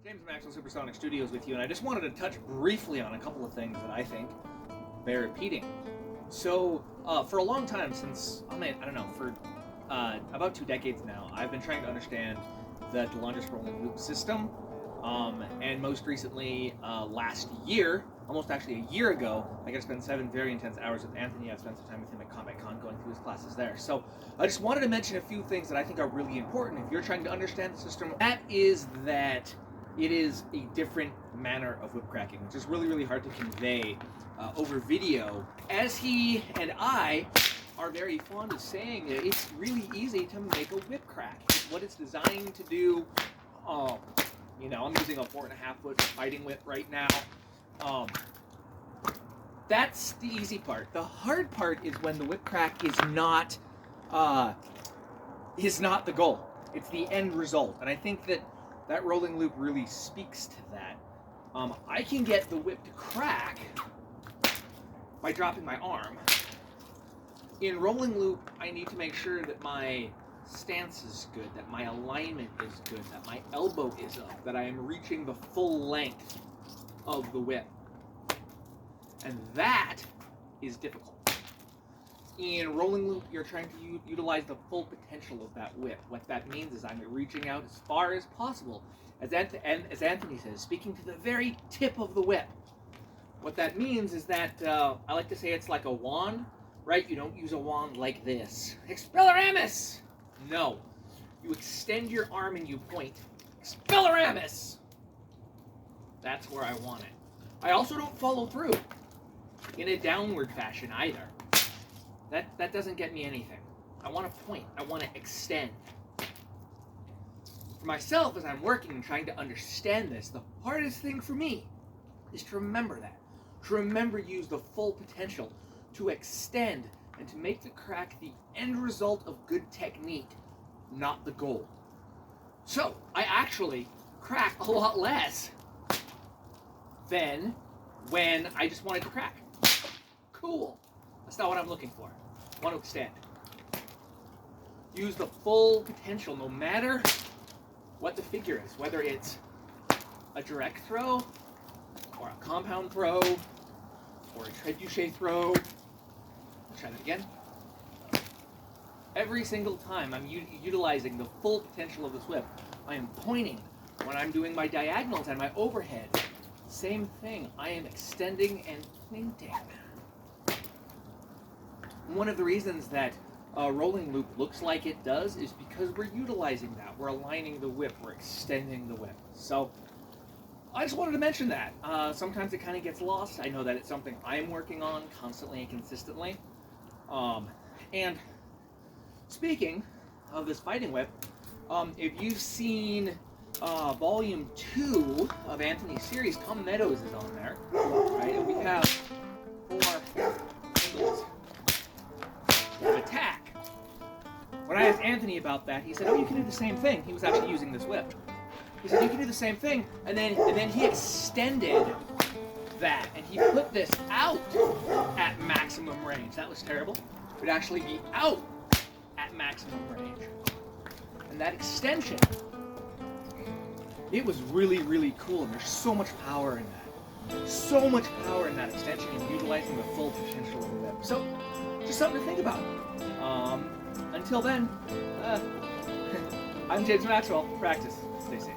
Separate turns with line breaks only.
James Maxwell Supersonic Studios with you, and I just wanted to touch briefly on a couple of things that I think bear repeating. So, for a long time, since, for about 2 decades now, I've been trying to understand the DeLongis rolling loop system, and most recently, last year, almost actually a year ago, I got to spend 7 very intense hours with Anthony. I've spent some time with him at Comic-Con going through his classes there. So, I just wanted to mention a few things that I think are really important if you're trying to understand the system. That is that it is a different manner of whip cracking, which is really, really hard to convey over video. As he and I are very fond of saying, it's really easy to make a whip crack. It's what it's designed to do. I'm using a 4.5 foot fighting whip right now. That's the easy part. The hard part is when the whip crack is not the goal. It's the end result. And I think that rolling loop really speaks to that. I can get the whip to crack by dropping my arm. In rolling loop, I need to make sure that my stance is good, that my alignment is good, that my elbow is up, that I am reaching the full length of the whip. And that is difficult. In rolling loop, you're trying to utilize the full potential of that whip. What that means is I'm reaching out as far as possible, as Anthony says, speaking to the very tip of the whip. What that means is that, I like to say it's like a wand, right? You don't use a wand like this. Expelliarmus! No. You extend your arm and you point. Expelliarmus! That's where I want it. I also don't follow through in a downward fashion either. That doesn't get me anything. I want to point. I want to extend. For myself, as I'm working and trying to understand this, the hardest thing for me is to remember that. To remember use the full potential, to extend, and to make the crack the end result of good technique, not the goal. So, I actually crack a lot less than when I just wanted to crack. Cool. That's not what I'm looking for. I want to extend. Use the full potential no matter what the figure is, whether it's a direct throw, or a compound throw, or a trebuchet throw. Let's try that again. Every single time I'm utilizing the full potential of this whip, I am pointing. When I'm doing my diagonals and my overhead, same thing. I am extending and pointing. One of the reasons that a rolling loop looks like it does is because we're utilizing that. We're aligning the whip. We're extending the whip. So I just wanted to mention that. Sometimes it kind of gets lost. I know that it's something I'm working on constantly and consistently. And speaking of this fighting whip, if you've seen Volume 2 of Anthony's series, Tom Meadows is on there. Right? And we have 4 angles of attack. When I asked Anthony about that, he said, "Oh, you can do the same thing." He was actually using this whip. He said, "You can do the same thing," and then he extended that, and he put this out at maximum range. That was terrible. It would actually be out at maximum range. And that extension, it was really, really cool, and there's so much power in that. So much power in that extension and utilizing the full potential of the whip. So, just something to think about. Until then, I'm James Maxwell. Practice. Stay safe.